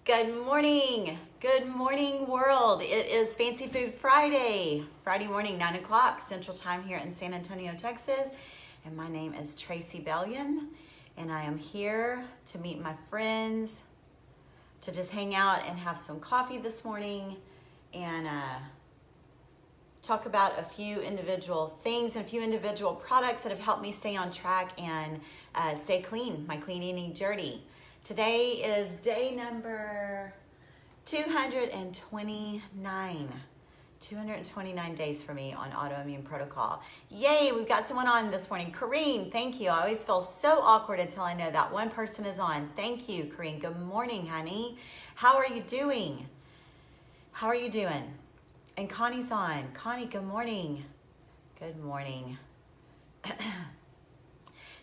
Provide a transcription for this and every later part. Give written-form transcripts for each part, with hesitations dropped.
Good morning world. It is Fancy Food Friday morning, 9 o'clock Central Time here in San Antonio, Texas. And my name is Tracey Bellion, and I am here to meet my friends, to just hang out and have some coffee this morning and talk about a few individual things and a few individual products that have helped me stay on track and stay clean, my clean eating journey. Today is day number 229. 229 days for me on autoimmune protocol. Yay, we've got someone on this morning. Corrine, thank you. I always feel so awkward until I know that one person is on. Thank you, Corrine. Good morning, honey. How are you doing? How are you doing? And Connie's on. Connie, good morning. Good morning.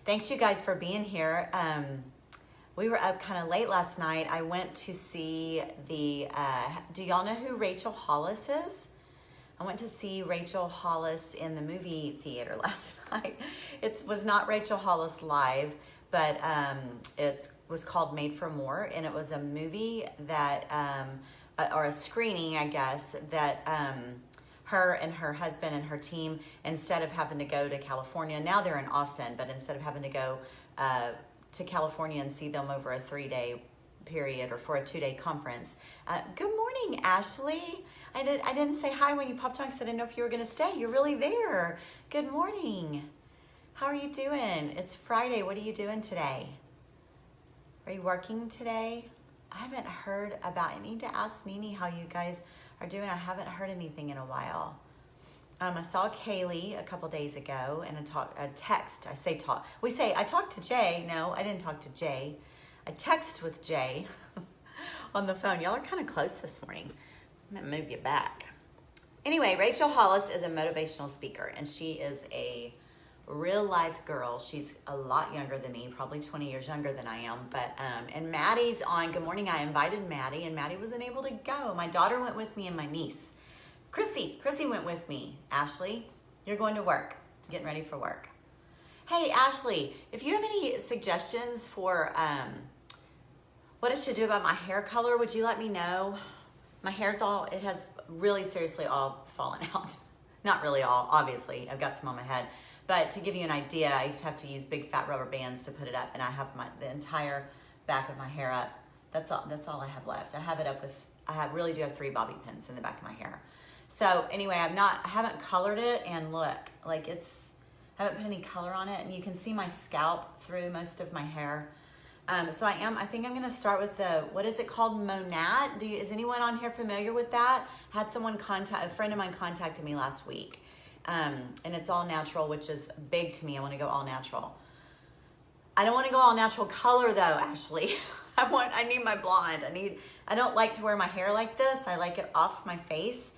Thanks you guys for being here. We were up kind of late last night. I went to see the, do y'all know who Rachel Hollis is? I went to see Rachel Hollis in the movie theater last night. It was not Rachel Hollis live, but it was called Made for More, and it was a movie that, or a screening, I guess, that her and her husband and her team, instead of having to go to California, now they're in Austin, but instead of having to go to California and see them over a 3-day period or for a 2-day conference. Good morning, Ashley. I didn't say hi when you popped on because I didn't know if you were gonna stay. You're really there. Good morning. How are you doing? It's Friday. What are you doing today? Are you working today? I haven't heard about, I need to ask Nini how you guys are doing. I haven't heard anything in a while. I saw Kaylee a couple days ago and I talked to Jay. No, I didn't talk to Jay. I text with Jay on the phone. Y'all are kind of close this morning. I'm gonna move you back. Anyway, Rachel Hollis is a motivational speaker and she is a real life girl. She's a lot younger than me, probably 20 years younger than I am. But and Maddie's on. Good morning. I invited Maddie and Maddie wasn't able to go. My daughter went with me and my niece. Chrissy went with me. Ashley, you're going to work, getting ready for work. Hey, Ashley, if you have any suggestions for what I should do about my hair color, would you let me know? My hair's it has really seriously all fallen out. Not really all, obviously. I've got some on my head. But to give you an idea, I used to have to use big fat rubber bands to put it up, and I have the entire back of my hair up. That's all I have left. I have it up with, really do have 3 bobby pins in the back of my hair. So anyway, I haven't colored it, and look, like I haven't put any color on it, and you can see my scalp through most of my hair. So I think I'm gonna start with what is it called? Monat? Is anyone on here familiar with that? Had someone a friend of mine contacted me last week. And it's all natural, which is big to me. I wanna go all natural. I don't wanna go all natural color though, Ashley. I need my blonde. I don't like to wear my hair like this. I like it off my face.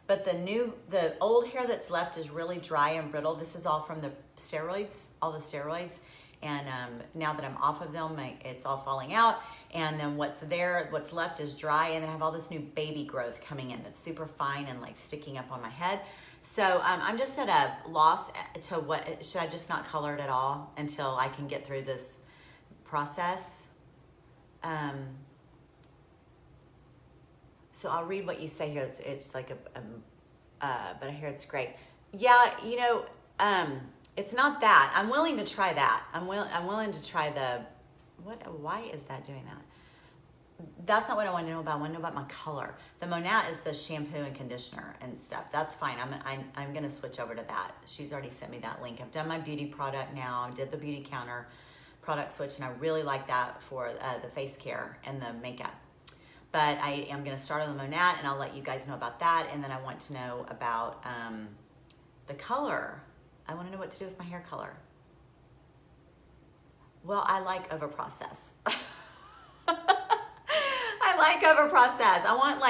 But the old hair that's left is really dry and brittle. This is all from the steroids, all the steroids. And now that I'm off of them, it's all falling out. And then what's left is dry. And then I have all this new baby growth coming in that's super fine and like sticking up on my head. So I'm just at a loss to should I just not color it at all until I can get through this process? So I'll read what you say here. It's like but I hear it's great. Yeah, it's not that. I'm willing to try that. I'm willing to try why is that doing that? That's not what I want to know about. I want to know about my color. The Monat is the shampoo and conditioner and stuff. That's fine. I'm going to switch over to that. She's already sent me that link. I've done my beauty product now. I did the beauty counter product switch, and I really like that for the face care and the makeup. But I am going to start on the Monat, and I'll let you guys know about that. And then I want to know about the color. I want to know what to do with my hair color. Well, I like overprocess. I like overprocess. I want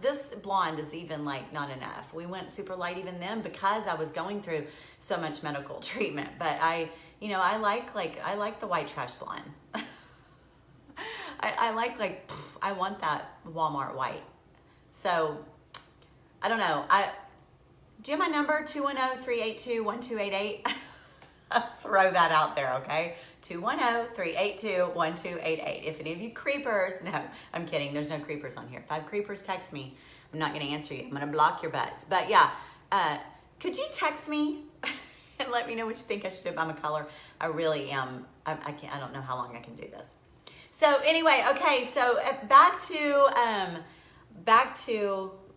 this blonde is even like not enough. We went super light even then because I was going through so much medical treatment. But I like the white trash blonde. I want that Walmart white. So I don't know. Do you have my number? 210-382-1288. Throw that out there, okay? 210-382-1288. If any of you creepers, no, I'm kidding. There's no creepers on here. If 5 creepers text me, I'm not going to answer you. I'm going to block your butts. But yeah, could you text me and let me know what you think I should do about my color? I really am. I don't know how long I can do this. So anyway, okay. So back to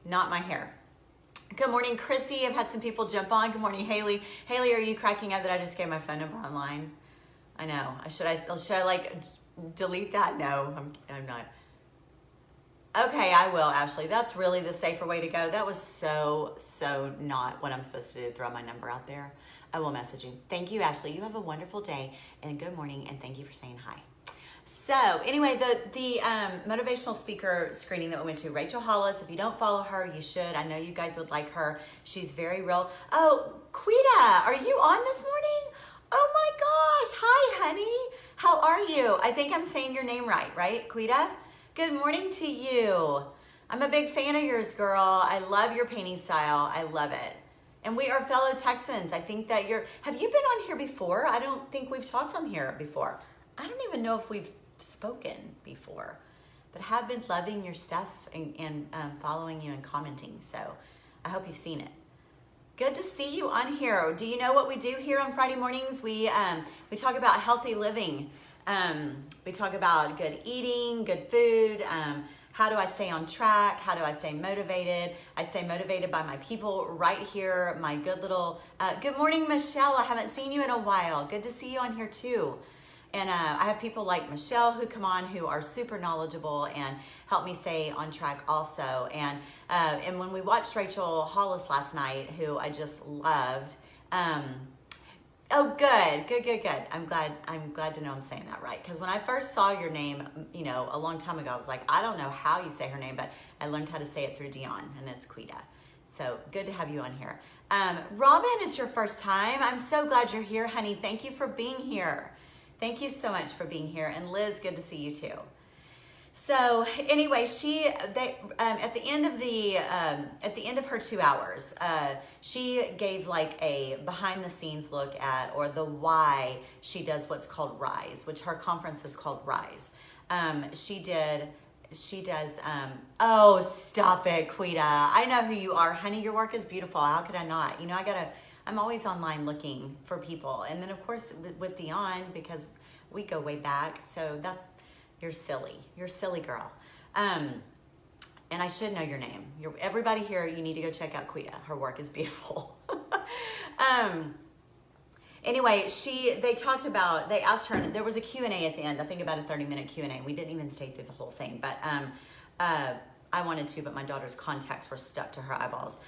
not my hair. Good morning, Chrissy. I've had some people jump on. Good morning, Haley. Haley, are you cracking up that I just gave my phone number online? I know. Should I like delete that? No, I'm not. Okay, I will, Ashley. That's really the safer way to go. That was so not what I'm supposed to do, throw my number out there. I will message you. Thank you, Ashley. You have a wonderful day and good morning, and thank you for saying hi. So anyway, the motivational speaker screening that we went to, Rachel Hollis, if you don't follow her, you should. I know you guys would like her. She's very real. Oh, Quita, are you on this morning? Oh my gosh. Hi, honey. How are you? I think I'm saying your name right, Quita? Good morning to you. I'm a big fan of yours, girl. I love your painting style. I love it. And we are fellow Texans. I think that have you been on here before? I don't think we've talked on here before. I don't even know if we've spoken before, but have been loving your stuff and following you and commenting. So I hope you've seen it. Good to see you on here. Do you know what we do here on Friday mornings? We talk about healthy living. We talk about good eating, good food. How do I stay on track? How do I stay motivated? I stay motivated by my people right here. My good little, good morning, Michelle. I haven't seen you in a while. Good to see you on here too. And I have people like Michelle who come on who are super knowledgeable and help me stay on track also. And when we watched Rachel Hollis last night, who I just loved. Oh, good. I'm glad to know I'm saying that right. Because when I first saw your name, a long time ago, I was like, I don't know how you say her name, but I learned how to say it through Dion, and it's Quita. So good to have you on here. Robin, it's your first time. I'm so glad you're here, honey. Thank you for being here. Thank you so much for being here. And Liz, good to see you too. So anyway, at the end of her 2 hours, she gave like a behind the scenes look at, or the why she does what's called Rise, which her conference is called Rise. She does, oh, stop it, Quita. I know who you are, honey. Your work is beautiful. How could I not? I'm always online looking for people. And then of course with Dion, because we go way back. So you're silly. You're a silly girl. And I should know your name. Everybody here, you need to go check out Quita. Her work is beautiful. Anyway, they asked her, there was a Q&A at the end, I think about a 30-minute Q&A. We didn't even stay through the whole thing, but I wanted to, but my daughter's contacts were stuck to her eyeballs.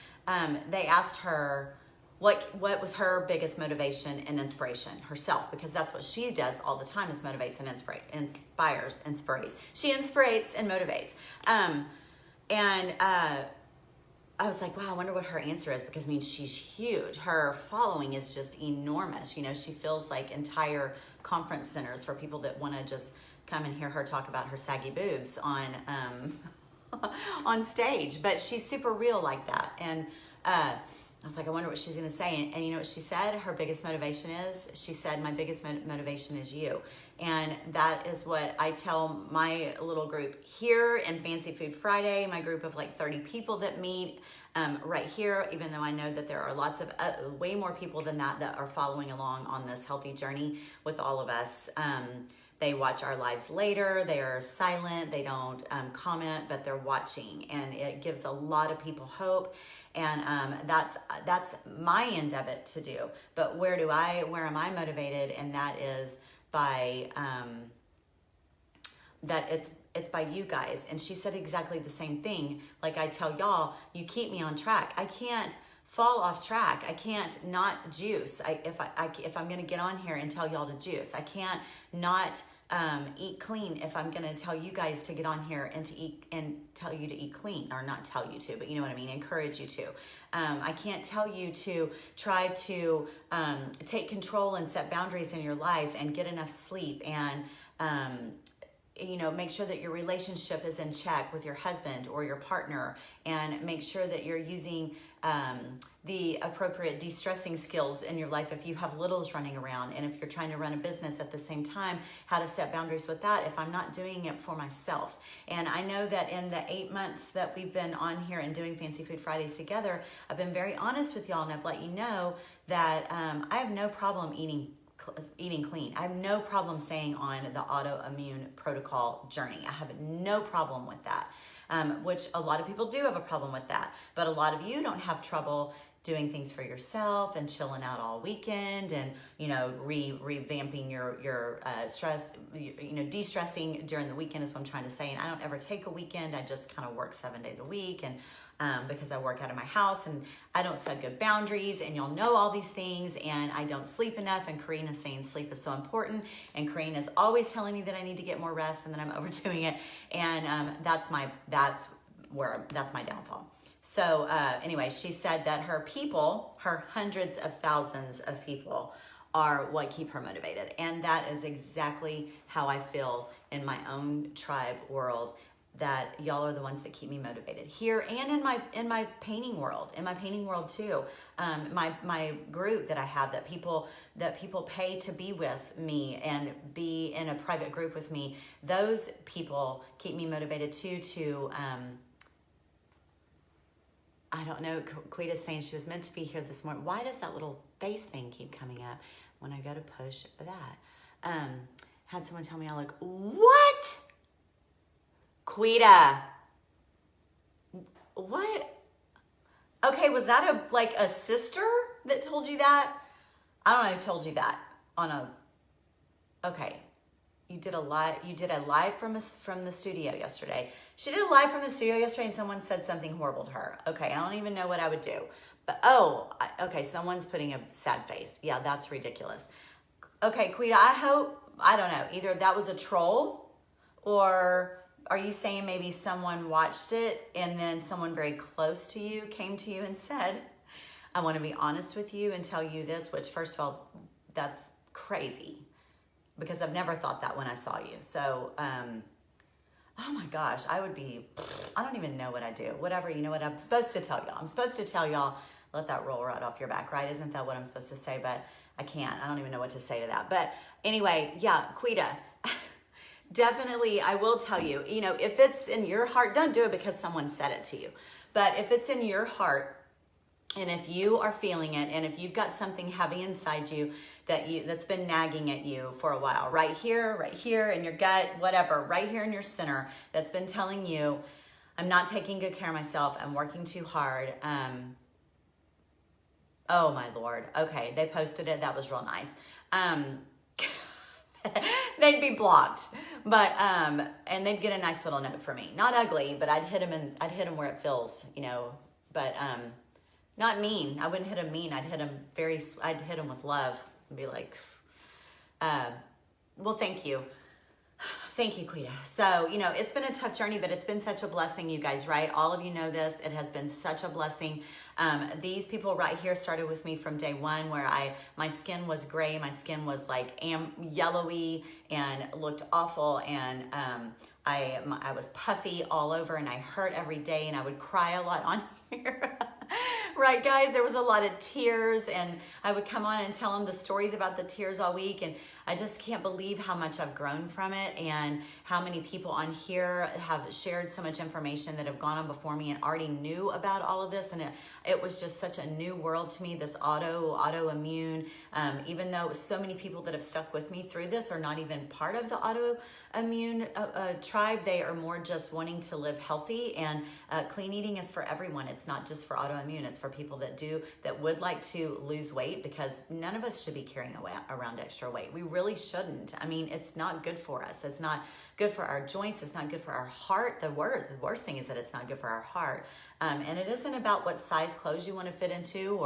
They asked her, what was her biggest motivation and inspiration herself, because that's what she does all the time, is motivates and inspires. She inspirates and motivates. I was like, wow, I wonder what her answer is, because she's huge. Her following is just enormous. She fills like entire conference centers for people that want to just come and hear her talk about her saggy boobs on on stage. But she's super real like that. And I was like, I wonder what she's going to say. And you know what she said? Her biggest motivation is? She said, my biggest motivation is you. And that is what I tell my little group here in Fancy Food Friday, my group of like 30 people that meet right here, even though I know that there are lots of way more people than that are following along on this healthy journey with all of us. They watch our lives later. They are silent. They don't comment, but they're watching. And it gives a lot of people hope. And that's my end of it to do. But where am I motivated? And that is by, it's by you guys. And she said exactly the same thing. Like I tell y'all, you keep me on track. I can't fall off track. I can't not juice. If I'm going to get on here and tell y'all to juice, I can't not eat clean if I'm going to tell you guys to get on here and to eat and tell you to eat clean, or not tell you to, but you know what I mean? Encourage you to. I can't tell you to try to take control and set boundaries in your life and get enough sleep and make sure that your relationship is in check with your husband or your partner, and make sure that you're using the appropriate de-stressing skills in your life if you have littles running around, and if you're trying to run a business at the same time, how to set boundaries with that if I'm not doing it for myself. And I know that in the 8 months that we've been on here and doing Fancy Food Fridays together, I've been very honest with y'all, and I've let you know that I have no problem eating clean. I have no problem staying on the autoimmune protocol journey. I have no problem with that, which a lot of people do have a problem with that. But a lot of you don't have trouble doing things for yourself and chilling out all weekend, and revamping your stress, de-stressing during the weekend is what I'm trying to say. And I don't ever take a weekend. I just kind of work 7 days a week, and because I work out of my house, and I don't set good boundaries, and y'all know all these things, and I don't sleep enough, and Kareen is saying sleep is so important, and Kareen is always telling me that I need to get more rest and that I'm overdoing it, and that's my downfall. So anyway, she said that her hundreds of thousands of people are what keep her motivated, and that is exactly how I feel in my own tribe world, that y'all are the ones that keep me motivated here, and in my painting world, too. My group that I have, that people pay to be with me and be in a private group with me, those people keep me motivated too. To I don't know. Quita's saying she was meant to be here this morning. Why does that little face thing keep coming up when I go to push that? Had someone tell me, I look, what? Quita, what? Okay, was that a sister that told you that? I don't know who told you that okay. You did a live from the studio yesterday. She did a live from the studio yesterday, and someone said something horrible to her. Okay, I don't even know what I would do. But okay, someone's putting a sad face. Yeah, that's ridiculous. Okay, Quita, I don't know, either that was a troll, or are you saying maybe someone watched it and then someone very close to you came to you and said, I want to be honest with you and tell you this, which first of all, that's crazy, because I've never thought that when I saw you. So, oh my gosh, I don't even know what I do. Whatever, you know what I'm supposed to tell y'all? I'm supposed to tell y'all, let that roll right off your back, right? Isn't that what I'm supposed to say? But I can't. I don't even know what to say to that. But anyway, yeah, Quita, definitely, I will tell you, if it's in your heart, don't do it because someone said it to you. But if it's in your heart, and if you are feeling it, and if you've got something heavy inside you that's been nagging at you for a while, right here in your gut, whatever, right here in your center, that's been telling you, I'm not taking good care of myself, I'm working too hard. Oh my Lord. Okay, they posted it. That was real nice. They'd be blocked, but and they'd get a nice little note for me. Not ugly, but I'd hit them where it feels, but not mean. I wouldn't hit them mean. I'd hit them with love and be like, well, thank you. Thank you, Quita. So, it's been a tough journey, but it's been such a blessing, you guys, right? All of you know this. It has been such a blessing. These people right here started with me from day one, where my skin was gray. My skin was like yellowy and looked awful. And I was puffy all over, and I hurt every day, and I would cry a lot on here. Right, guys? There was a lot of tears, and I would come on and tell them the stories about the tears all week, and I just can't believe how much I've grown from it, and how many people on here have shared so much information that have gone on before me and already knew about all of this, and it was just such a new world to me, this autoimmune, even though so many people that have stuck with me through this are not even part of the autoimmune tribe. They are more just wanting to live healthy, and clean eating is for everyone. It's not just for autoimmune. It's for people that would like to lose weight, because none of us should be carrying around extra weight. We really shouldn't. I mean, it's not good for us. It's not good for our joints. It's not good for our heart. The worst thing is that it's not good for our heart. And it isn't about what size clothes you want to fit into,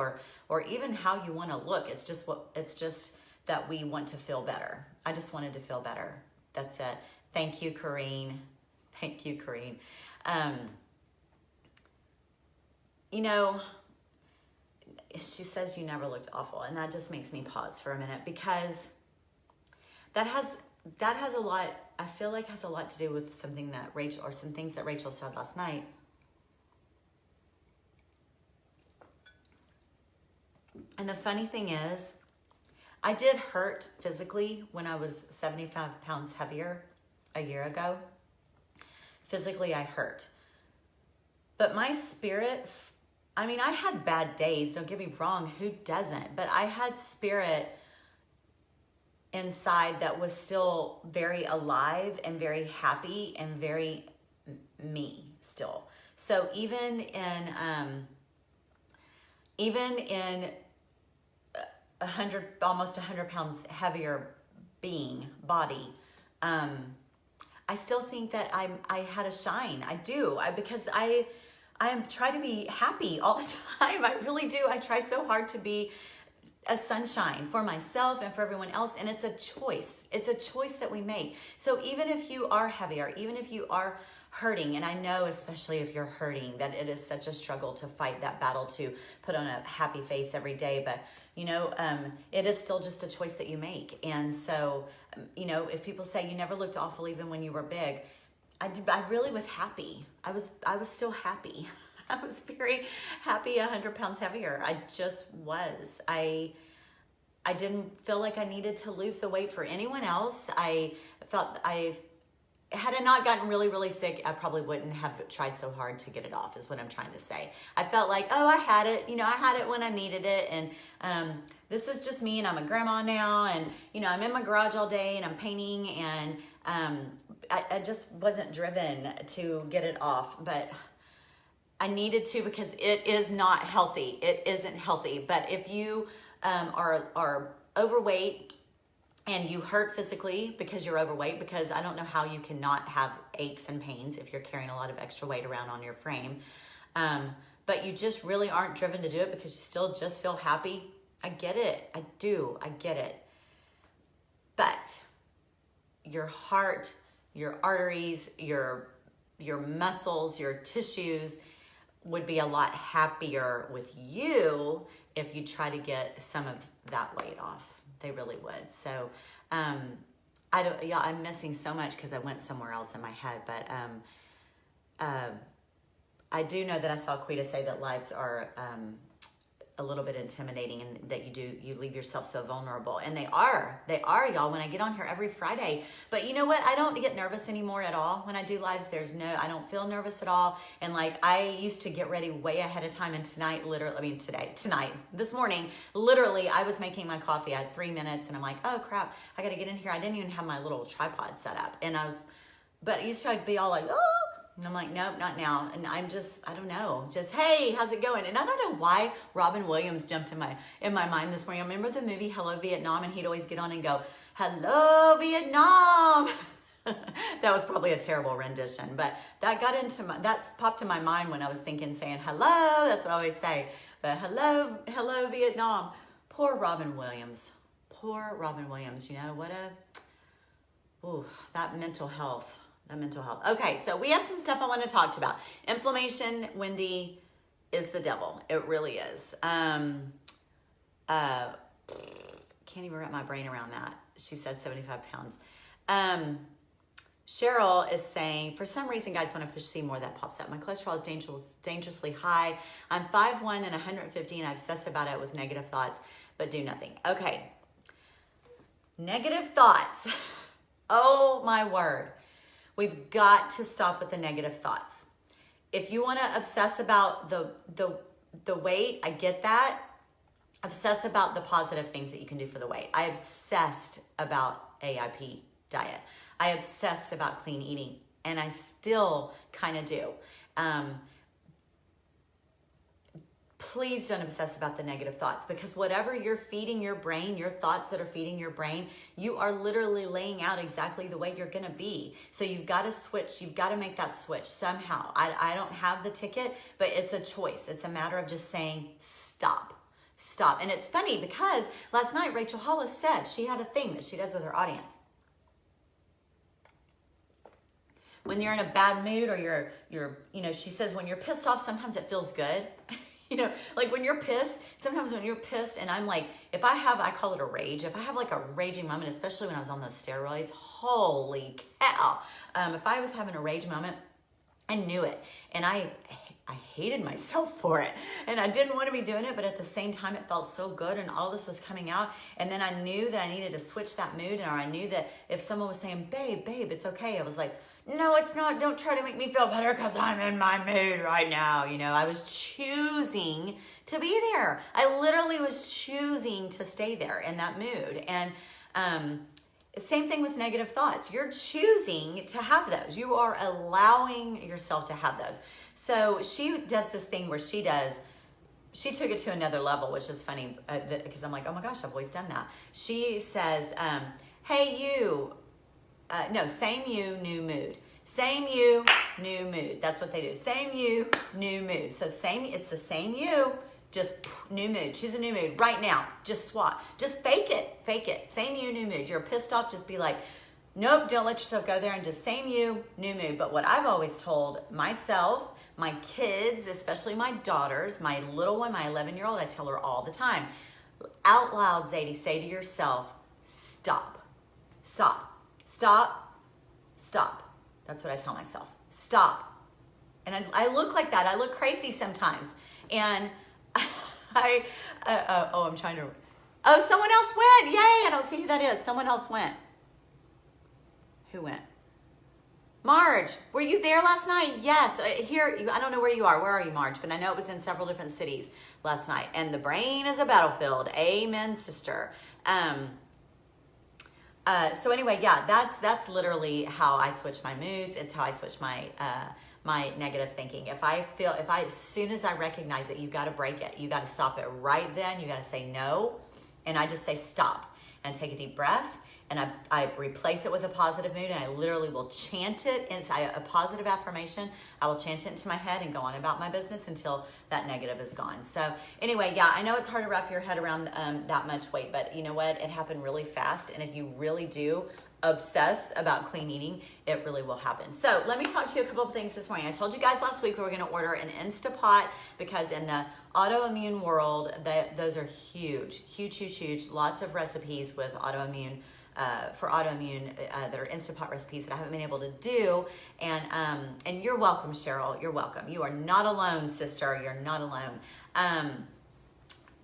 or even how you want to look. It's just that we want to feel better. I just wanted to feel better. That's it. Thank you, Kareen. Thank you, Kareen. She says you never looked awful, and that just makes me pause for a minute, because that has that has a lot, I feel like has a lot to do with something that Rachel, or some things that Rachel said last night. And the funny thing is, I did hurt physically when I was 75 pounds heavier a year ago. Physically, I hurt. But my spirit, I mean, I had bad days, don't get me wrong, who doesn't? But I had spirit inside that was still very alive and very happy and very me still. So even in 100, almost 100 pounds heavier body, I still think that I had a shine. I do, because I try to be happy all the time. I really do. I try so hard to be a sunshine for myself and for everyone else. And it's a choice. It's a choice that we make. So even if you are heavier, even if you are hurting, and I know especially if you're hurting that it is such a struggle to fight that battle to put on a happy face every day, but you know, it is still just a choice that you make. And so, you know, if people say you never looked awful even when you were big, I really was happy. I was still happy. I was very happy 100 pounds heavier. I just was. I didn't feel like I needed to lose the weight for anyone else. I felt had I not gotten really, really sick, I probably wouldn't have tried so hard to get it off, is what I'm trying to say. I felt like, oh, I had it. You know, I had it when I needed it. And this is just me, and I'm a grandma now. And, you know, I'm in my garage all day and I'm painting, and I just wasn't driven to get it off. But I needed to, because it is not healthy. It isn't healthy. But if you are overweight and you hurt physically because you're overweight, because I don't know how you cannot have aches and pains if you're carrying a lot of extra weight around on your frame, but you just really aren't driven to do it because you still just feel happy. I get it. I do. I get it. But your heart, your arteries, your muscles, your tissues would be a lot happier with you if you try to get some of that weight off. They really would. So, I'm missing so much because I went somewhere else in my head, but I do know that I saw Quita say that lives are a little bit intimidating, and that you leave yourself so vulnerable. And they are, y'all, when I get on here every Friday. But you know what? I don't get nervous anymore at all. When I do lives, I don't feel nervous at all. And like, I used to get ready way ahead of time. And tonight, this morning, literally, I was making my coffee. I had 3 minutes and I'm like, oh crap, I got to get in here. I didn't even have my little tripod set up. But I used to be all like, oh, and I'm like, nope, not now. And I don't know, hey, how's it going? And I don't know why Robin Williams jumped in my mind this morning. I remember the movie Hello Vietnam, and he'd always get on and go, hello Vietnam. That was probably a terrible rendition, but that popped in my mind when I was saying hello. That's what I always say. But hello Vietnam. Poor Robin Williams. You know, that mental health. Okay, so we had some stuff I want to talk about. Inflammation, Wendy, is the devil. It really is. Can't even wrap my brain around that. She said 75 pounds. Cheryl is saying, for some reason, guys, when I push C more, that pops up. My cholesterol is dangerously high. I'm 5'1" and 150, and I obsess about it with negative thoughts, but do nothing. Okay. Negative thoughts. Oh, my word. We've got to stop with the negative thoughts. If you want to obsess about the weight, I get that. Obsess about the positive things that you can do for the weight. I obsessed about AIP diet. I obsessed about clean eating, and I still kind of do. Please don't obsess about the negative thoughts, because whatever you're feeding your brain, your thoughts that are feeding your brain, you are literally laying out exactly the way you're going to be. So you've got to switch. You've got to make that switch somehow. I don't have the ticket, but it's a choice. It's a matter of just saying, stop. And it's funny because last night, Rachel Hollis said she had a thing that she does with her audience. When you're in a bad mood, or you're, she says when you're pissed off, sometimes it feels good. You know, like when you're pissed, sometimes when you're pissed and I'm like, I call it a rage. If I have like a raging moment, especially when I was on those steroids, holy cow. If I was having a rage moment, I knew it. And I hated myself for it. And I didn't want to be doing it, but at the same time, it felt so good and all this was coming out. And then I knew that I needed to switch that mood. And I knew that if someone was saying, babe, it's okay. I was like, no, it's not. Don't try to make me feel better because I'm in my mood right now. You know, I was choosing to be there. I literally was choosing to stay there in that mood. And same thing with negative thoughts. You're choosing to have those. You are allowing yourself to have those. So she does this thing where she took it to another level, which is funny because I'm like, oh my gosh, I've always done that. She says, hey, you. No, same you, new mood. Same you, new mood. That's what they do. Same you, new mood. So it's the same you, just new mood. Choose a new mood right now. Just swap. Just fake it. Same you, new mood. You're pissed off, just be like, nope, don't let yourself go there and just same you, new mood. But what I've always told myself, my kids, especially my daughters, my little one, my 11-year-old, I tell her all the time, out loud, Zadie, say to yourself, stop. That's what I tell myself. Stop. And I look like that. I look crazy sometimes. And I'm trying to, someone else went. Yay. I don't see who that is. Someone else went. Who went? Marge, were you there last night? Yes. Here, I don't know where you are. Where are you, Marge? But I know it was in several different cities last night. And the brain is a battlefield. Amen, sister. So anyway, yeah, that's literally how I switch my moods. It's how I switch my negative thinking. As soon as I recognize it, you got to break it. You got to stop it right then. You got to say no. And I just say stop and take a deep breath. And I replace it with a positive mood, and I literally will chant it. And it's a positive affirmation. I will chant it into my head and go on about my business until that negative is gone. So anyway, yeah, I know it's hard to wrap your head around that much weight, but you know what? It happened really fast. And if you really do obsess about clean eating, it really will happen. So let me talk to you a couple of things this morning. I told you guys last week we were going to order an Instapot because in the autoimmune world, those are huge. Lots of recipes with autoimmune for autoimmune that are Instapot recipes that I haven't been able to do. And you're welcome, Cheryl. You're welcome. You are not alone, sister. You're not alone.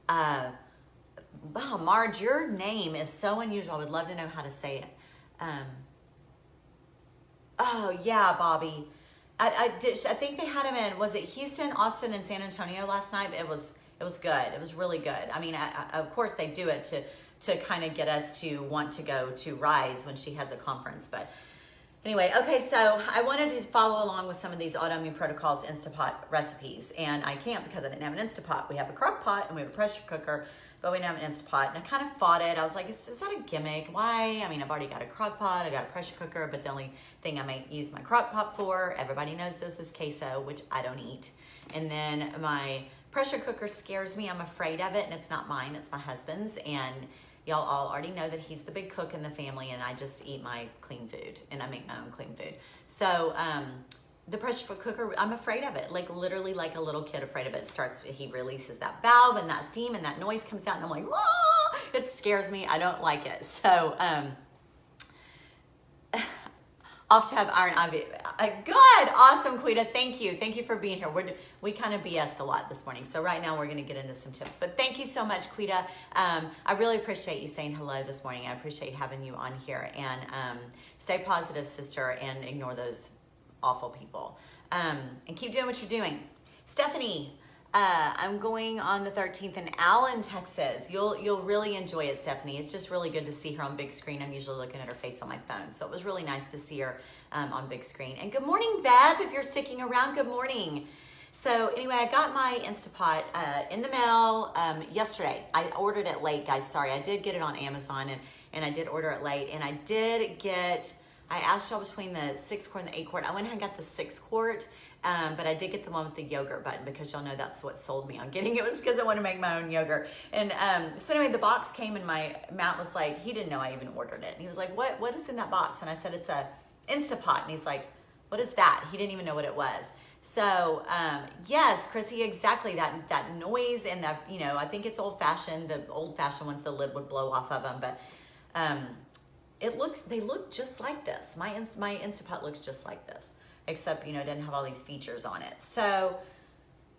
Wow, Marge, your name is so unusual. I would love to know how to say it. Oh yeah, Bobby. I think they had him in, was it Houston, Austin, and San Antonio last night? It was good. It was really good. I mean, of course they do it to kind of get us to want to go to Rise when she has a conference. But anyway, okay, so I wanted to follow along with some of these autoimmune protocols Instapot recipes, and I can't because I didn't have an Instapot. We have a crock pot and we have a pressure cooker, but we didn't have an Instapot. And I kind of fought it. I was like, is that a gimmick? Why? I mean, I've already got a crock pot, I got a pressure cooker, but the only thing I may use my crock pot for, everybody knows this, is queso, which I don't eat. And then my pressure cooker scares me. I'm afraid of it, and it's not mine, it's my husband's. And y'all all already know that he's the big cook in the family, and I just eat my clean food, and I make my own clean food. So the pressure cooker, I'm afraid of it, like literally like a little kid afraid of it. He releases that valve and that steam and that noise comes out, and I'm like, ah! It scares me. I don't like it. So off to have iron IV. Good, awesome, Quita. Thank you for being here. We kind of BS'd a lot this morning, so right now we're going to get into some tips. But thank you so much, Quita. I really appreciate you saying hello this morning. I appreciate having you on here. And stay positive, sister, and ignore those awful people. And keep doing what you're doing. Stephanie, I'm going on the 13th in Allen, Texas. You'll really enjoy it, Stephanie. It's just really good to see her on big screen. I'm usually looking at her face on my phone, so it was really nice to see her on big screen. And good morning, Beth, if you're sticking around, good morning. So anyway, I got my Instapot in the mail yesterday. I ordered it late, guys. Sorry, I did get it on Amazon, and I did order it late, and I asked y'all between the 6-quart and the 8-quart. I went ahead and got the 6-quart, but I did get the one with the yogurt button because y'all know that's what sold me on getting it, was because I want to make my own yogurt. And so anyway, the box came, and Matt was like, he didn't know I even ordered it. And he was like, what is in that box? And I said, it's a Instapot. And he's like, What is that? He didn't even know what it was. So yes, Chrissy, exactly that noise and that, you know, I think it's old fashioned. The old fashioned ones, the lid would blow off of them, but they look just like this. My Instapot looks just like this, except, you know, it doesn't have all these features on it. So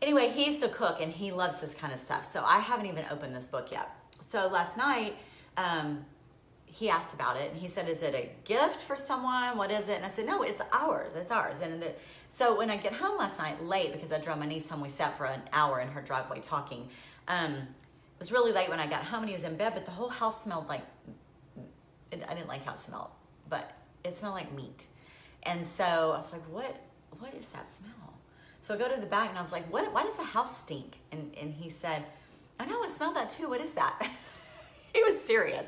anyway, he's the cook and he loves this kind of stuff. So I haven't even opened this book yet. So last night, he asked about it and he said, is it a gift for someone? What is it? And I said, no, it's ours. It's ours. So when I get home last night late, because I drove my niece home, we sat for an hour in her driveway talking. It was really late when I got home and he was in bed, but the whole house smelled like, I didn't like how it smelled, but it smelled like meat. And so I was like, what is that smell? So I go to the back and I was like, why does the house stink? And he said, I know, I smelled that too. What is that? He was serious.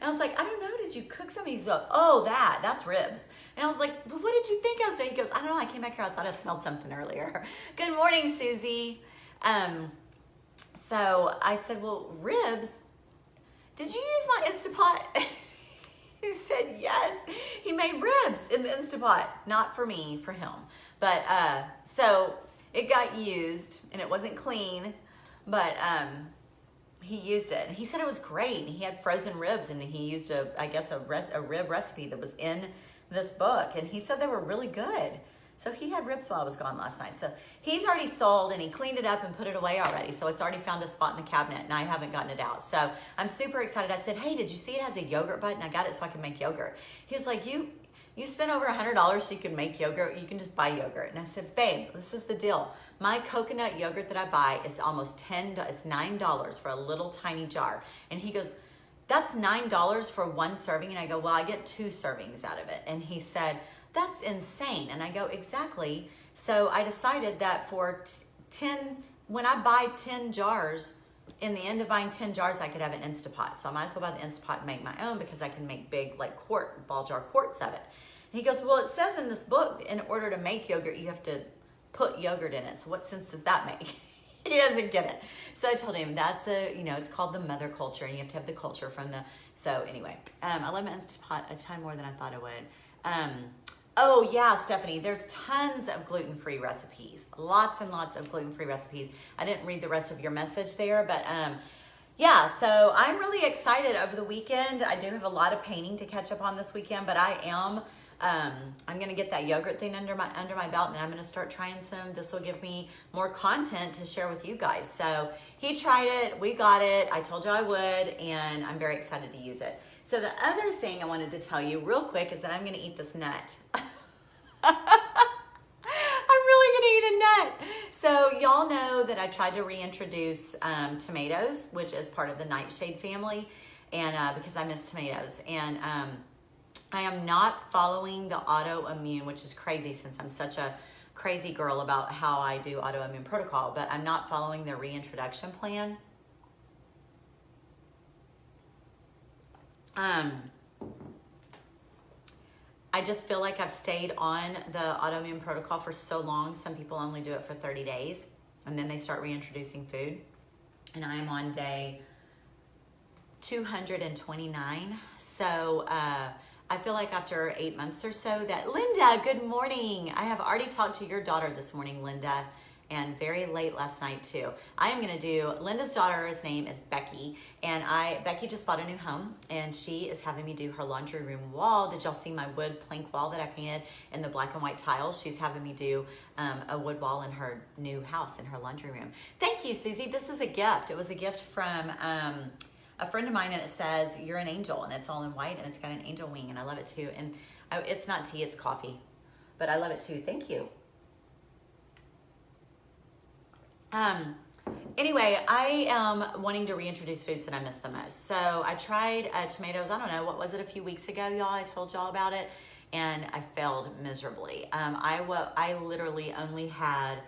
And I was like, I don't know, did you cook something? He's like, oh, that's ribs. And I was like, well, what did you think I was doing? He goes, I don't know, I came back here, I thought I smelled something earlier. Good morning, Susie. So I said, well, ribs, did you use my Instapot? He said, yes. He made ribs in the Instapot, not for me, for him. But so it got used and it wasn't clean, but he used it and he said it was great. He had frozen ribs and he used a rib recipe that was in this book and he said they were really good. So he had ribs while I was gone last night. So he's already sold and he cleaned it up and put it away already. So it's already found a spot in the cabinet and I haven't gotten it out. So I'm super excited. I said, hey, did you see it has a yogurt button? I got it so I can make yogurt. He was like, you spent over $100 so you can make yogurt. You can just buy yogurt. And I said, babe, this is the deal. My coconut yogurt that I buy is almost it's $9 for a little tiny jar. And he goes, that's $9 for one serving. And I go, well, I get 2 servings out of it. And he said, that's insane. And I go, exactly. So I decided that for when I buy 10 jars, in the end of buying 10 jars, I could have an Instapot. So I might as well buy the Instapot and make my own because I can make big, like ball jar quarts of it. And he goes, well, it says in this book, in order to make yogurt, you have to put yogurt in it. So what sense does that make? He doesn't get it. So I told him it's called the mother culture and you have to have the culture from so anyway, I love my Instapot a ton more than I thought I would. Oh yeah, Stephanie, there's tons of gluten-free recipes, lots and lots of gluten-free recipes. I didn't read the rest of your message there, but yeah, so I'm really excited over the weekend. I do have a lot of painting to catch up on this weekend, but I'm gonna get that yogurt thing under my belt and I'm gonna start trying some. This will give me more content to share with you guys. So he tried it, we got it, I told you I would, and I'm very excited to use it. So the other thing I wanted to tell you real quick is that I'm gonna eat this nut. I'm really gonna eat a nut. So y'all know that I tried to reintroduce tomatoes, which is part of the nightshade family, and because I miss tomatoes. And I am not following the autoimmune, which is crazy since I'm such a crazy girl about how I do autoimmune protocol, but I'm not following the reintroduction plan. I just feel like I've stayed on the autoimmune protocol for so long. Some people only do it for 30 days and then they start reintroducing food. And I am on day 229. So I feel like after 8 months or so that, Linda, good morning. I have already talked to your daughter this morning, Linda, and very late last night too. I am gonna do, Linda's daughter's name is Becky, and Becky just bought a new home, and she is having me do her laundry room wall. Did y'all see my wood plank wall that I painted in the black and white tiles? She's having me do a wood wall in her new house, in her laundry room. Thank you, Susie. This is a gift. It was a gift from a friend of mine, and it says, you're an angel, and it's all in white, and it's got an angel wing, and I love it too. And it's not tea, it's coffee, but I love it too. Thank you. Anyway, I am wanting to reintroduce foods that I miss the most. So I tried tomatoes, I don't know, what was it, a few weeks ago, y'all? I told y'all about it, and I failed miserably. I literally only had,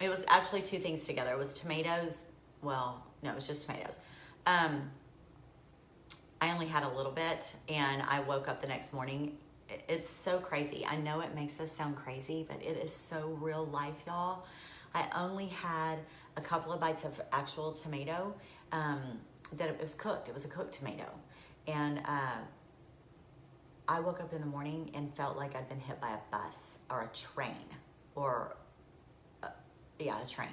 it was actually 2 things together. It was tomatoes, well, no, it was just tomatoes. I only had a little bit, and I woke up the next morning. It's so crazy. I know it makes us sound crazy, but it is so real life, y'all. I only had a couple of bites of actual tomato that it was cooked. It was a cooked tomato. And I woke up in the morning and felt like I'd been hit by a bus or a train or, a train.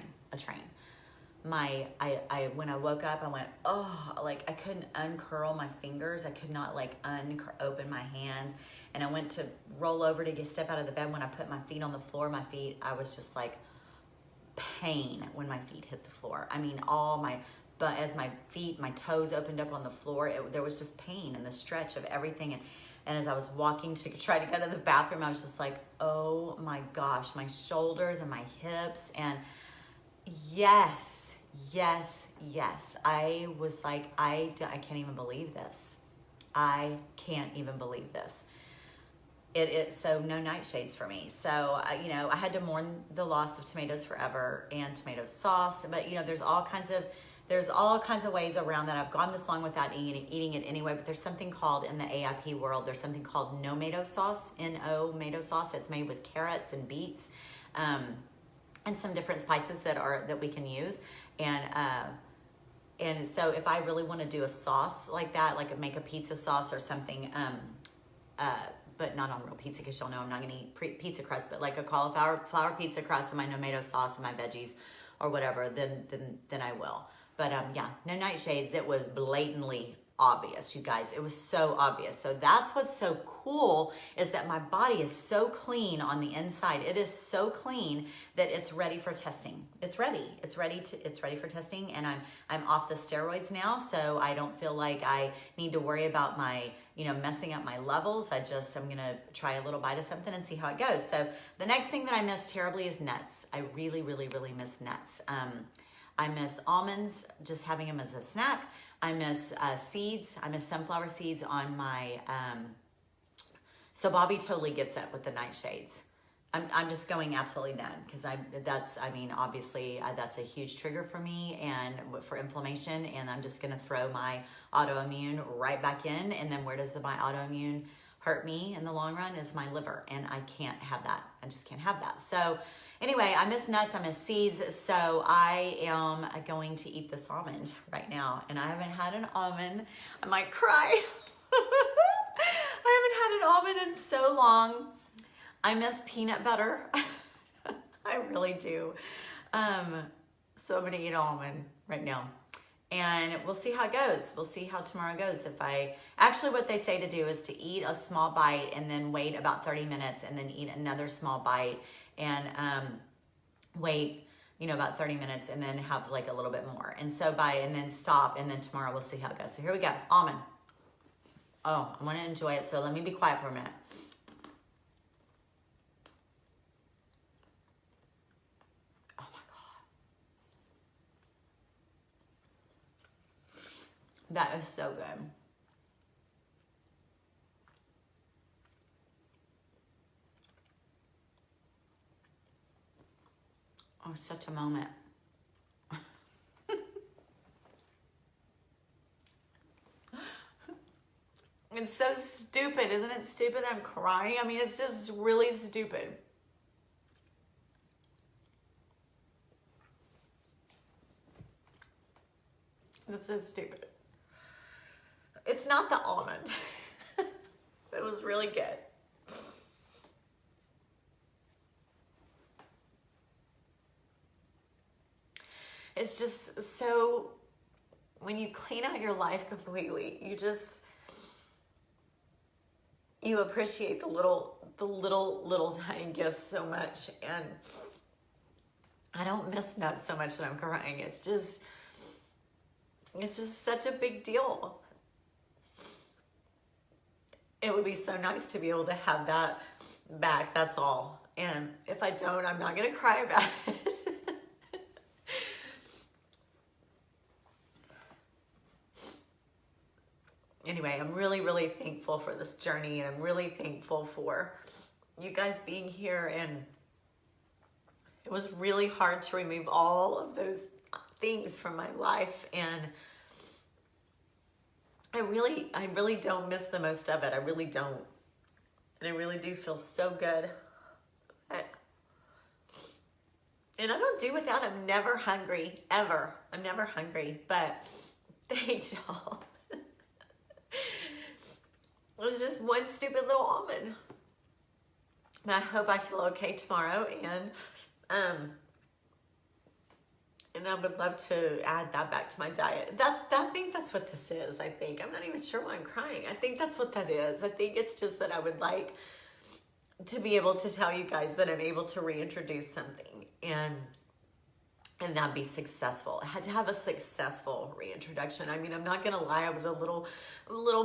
When I woke up, I went, oh, like I couldn't uncurl my fingers. I could not like open my hands. And I went to roll over to step out of the bed. When I put my feet on the floor, I was just like pain when my feet hit the floor. I mean, but as my toes opened up on the floor, there was just pain and the stretch of everything. And as I was walking to try to go to the bathroom, I was just like, oh my gosh, my shoulders and my hips. And yes. I was like, I can't even believe this. I can't even believe this. So no nightshades for me. So, I had to mourn the loss of tomatoes forever and tomato sauce. But, there's all kinds of ways around that. I've gone this long without eating it anyway, but there's something called, in the AIP world, there's something called no-mato sauce, N-O-mato sauce. It's made with carrots and beets and some different spices that we can use. And so if I really want to do a sauce like that, like make a pizza sauce or something, but not on real pizza, because y'all know I'm not going to eat pizza crust, but like a cauliflower pizza crust and my no-mato sauce and my veggies or whatever, then I will. But no nightshades. It was blatantly obvious, you guys. It was so obvious. So that's what's so cool, is that my body is so clean on the inside. It is so clean that it's ready for testing. It's ready for testing, and I'm off the steroids now, so I don't feel like I need to worry about my, messing up my levels. I'm gonna try a little bite of something and see how it goes. So the next thing that I miss terribly is nuts. I really miss nuts. I miss almonds, just having them as a snack. I miss seeds. I miss sunflower seeds on my, so Bobby totally gets it with the nightshades. I'm just going absolutely done, because obviously that's a huge trigger for me and for inflammation, and I'm just gonna throw my autoimmune right back in. And then where does my autoimmune hurt me in the long run? Is my liver, and I can't have that. I just can't have that. So anyway, I miss nuts, I miss seeds, so I am going to eat this almond right now. And I haven't had an almond. I might cry. I haven't had an almond in so long. I miss peanut butter. I really do. So I'm gonna eat an almond right now. And we'll see how it goes. We'll see how tomorrow goes. Actually what they say to do is to eat a small bite and then wait about 30 minutes and then eat another small bite and wait, about 30 minutes and then have like a little bit more. And then stop, and then tomorrow we'll see how it goes. So here we go, almond. Oh, I want to enjoy it, so let me be quiet for a minute. Oh my God. That is so good. Oh, such a moment. It's so stupid, isn't it stupid that I'm crying? I mean, it's just really stupid. That's so stupid. It's not the almond. It was really good. It's just so, when you clean out your life completely, you appreciate the little tiny gifts so much. And I don't miss nuts so much that I'm crying. It's just such a big deal. It would be so nice to be able to have that back, that's all. And if I don't, I'm not gonna cry about it. Anyway, I'm really thankful for this journey, and I'm really thankful for you guys being here. And it was really hard to remove all of those things from my life, and I really don't miss the most of it. I really don't. And I really do feel so good. And I don't do without. I'm never hungry, ever. I'm never hungry, but thanks, y'all. It was was just one stupid little almond. And I hope I feel okay tomorrow, and I would love to add that back to my diet. I think that's what this is, I think. I'm not even sure why I'm crying. I think that's what that is. I think it's just that I would like to be able to tell you guys that I'm able to reintroduce something and that be successful. I had to have a successful reintroduction. I mean, I'm not gonna lie, I was a little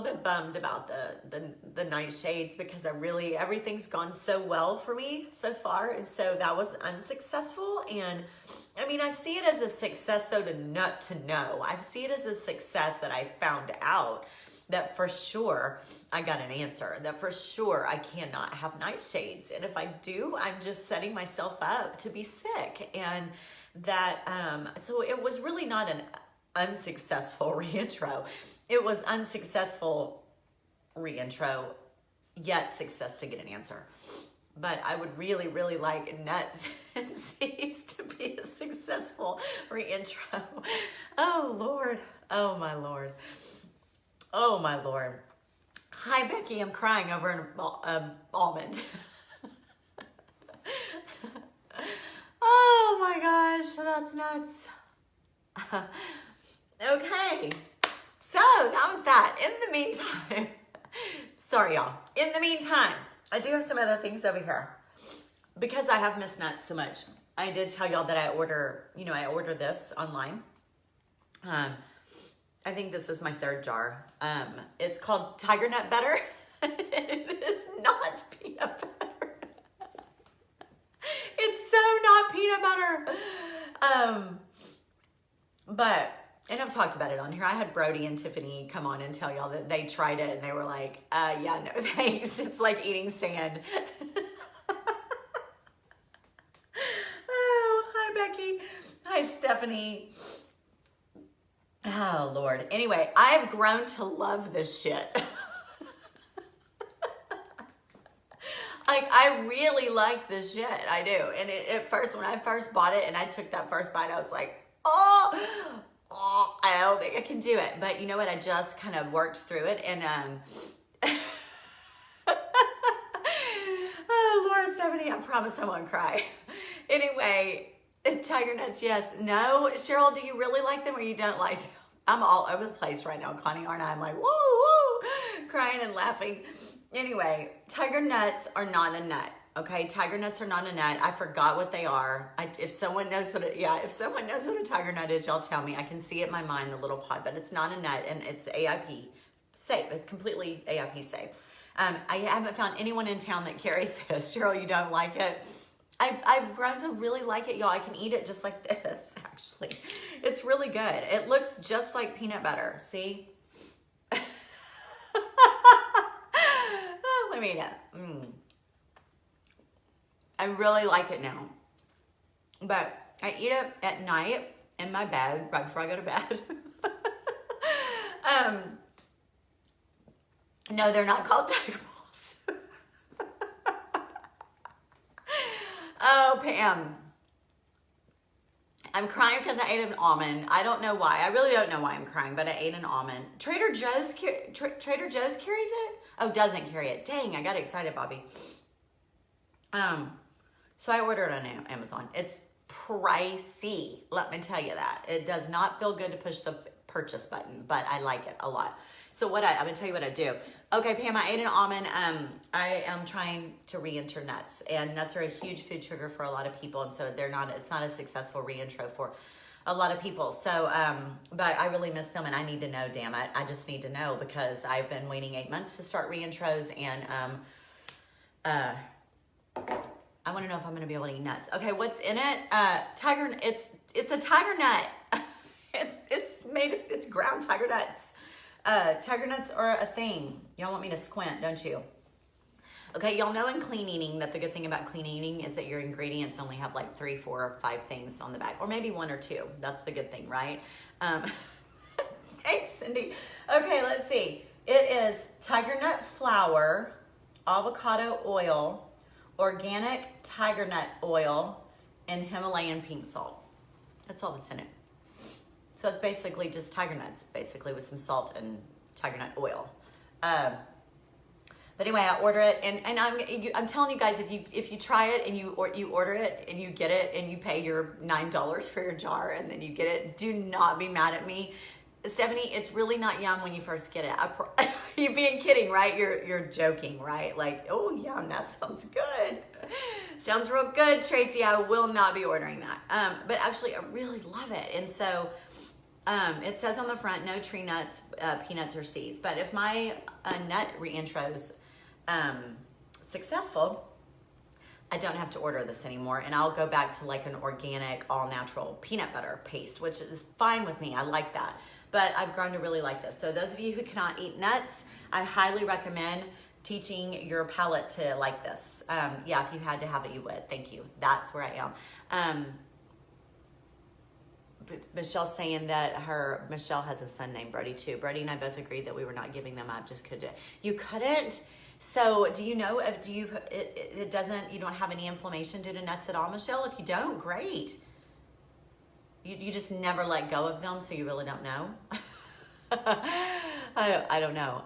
bit bummed about the nightshades, because everything's gone so well for me so far, and so that was unsuccessful. And I mean, I see it as a success though to know. I see it as a success that I found out that for sure I got an answer, that for sure I cannot have nightshades. And if I do, I'm just setting myself up to be sick. And that, so it was really not an unsuccessful reintro. It was unsuccessful reintro, yet success to get an answer. But I would really, really like nuts and seeds to be a successful reintro. Oh, Lord. Oh, my Lord. Oh, my Lord. Hi, Becky. I'm crying over an almond. Oh, my gosh. That's nuts. Okay. So, that was that. In the meantime, sorry, y'all. In the meantime, I do have some other things over here. Because I have missed nuts so much, I did tell y'all that I order this online. I think this is my third jar. It's called Tiger Nut Butter. It is not peanut butter. It's so not peanut butter. And I've talked about it on here. I had Brody and Tiffany come on and tell y'all that they tried it and they were like, yeah, no thanks. It's like eating sand. Oh, hi, Becky. Hi, Stephanie. Oh, Lord. Anyway, I've grown to love this shit. Like, I really like this shit. I do. And at first, when I first bought it and I took that first bite, I was like, oh, I don't think I can do it. But you know what? I just kind of worked through it. And, oh, Lord, Stephanie, I promise I won't cry. Anyway, tiger nuts, yes. No, Cheryl, do you really like them or you don't like them? I'm all over the place right now, Connie, aren't I? I'm like, woo, woo, crying and laughing. Anyway, tiger nuts are not a nut, okay? Tiger nuts are not a nut. I forgot what they are. If someone knows what a tiger nut is, y'all tell me. I can see it in my mind, the little pod, but it's not a nut, and it's AIP safe. It's completely AIP safe. I haven't found anyone in town that carries this. Cheryl, you don't like it? I've grown to really like it, y'all. I can eat it just like this, actually. It's really good. It looks just like peanut butter. See? Oh, let me eat it. I really like it now. But I eat it at night in my bed, right before I go to bed. No, they're not called tiger balls. Oh, Pam. I'm crying because I ate an almond. I don't know why. I really don't know why I'm crying, but I ate an almond. Trader Joe's carries it? Oh, doesn't carry it. Dang, I got excited, Bobby. So I ordered it on Amazon. It's pricey, let me tell you that. It does not feel good to push the purchase button, but I like it a lot. So I'm gonna tell you what I do. Okay, Pam, I ate an almond. I am trying to reenter nuts, and nuts are a huge food trigger for a lot of people, and so it's not a successful reintro for a lot of people. So, but I really miss them, and I need to know, damn it. I just need to know, because I've been waiting 8 months to start reintros, and I want to know if I'm going to be able to eat nuts. Okay, what's in it? It's a tiger nut. It's ground tiger nuts. Tiger nuts are a thing. Y'all want me to squint, don't you? Okay, y'all know in clean eating that the good thing about clean eating is that your ingredients only have like 3, 4, or 5 things on the back, or maybe 1 or 2. That's the good thing, right? Thanks, Cindy. Okay, let's see. It is tiger nut flour, avocado oil, organic tiger nut oil, and Himalayan pink salt. That's all that's in it. So it's basically just tiger nuts, basically, with some salt and tiger nut oil. But anyway, I order it, and I'm telling you guys, if you try it and you order it and you get it and you pay your $9 for your jar and then you get it, do not be mad at me. Stephanie, it's really not yum when you first get it. You're being kidding, right? You're joking, right? Like, oh, yum, that sounds good. Sounds real good, Tracy. I will not be ordering that. But actually, I really love it. And so it says on the front, no tree nuts, peanuts, or seeds. But if my nut reintro's successful, I don't have to order this anymore, and I'll go back to like an organic, all-natural peanut butter paste, which is fine with me. I like that. But I've grown to really like this. So those of you who cannot eat nuts, I highly recommend teaching your palate to like this. Yeah, if you had to have it, you would. Thank you. That's where I am. Michelle's saying that Michelle has a son named Brody too. Brody and I both agreed that we were not giving them up, just couldn't do it. You couldn't? So do you know, you don't have any inflammation due to nuts at all, Michelle? If you don't, great. You just never let go of them, so you really don't know? I don't know.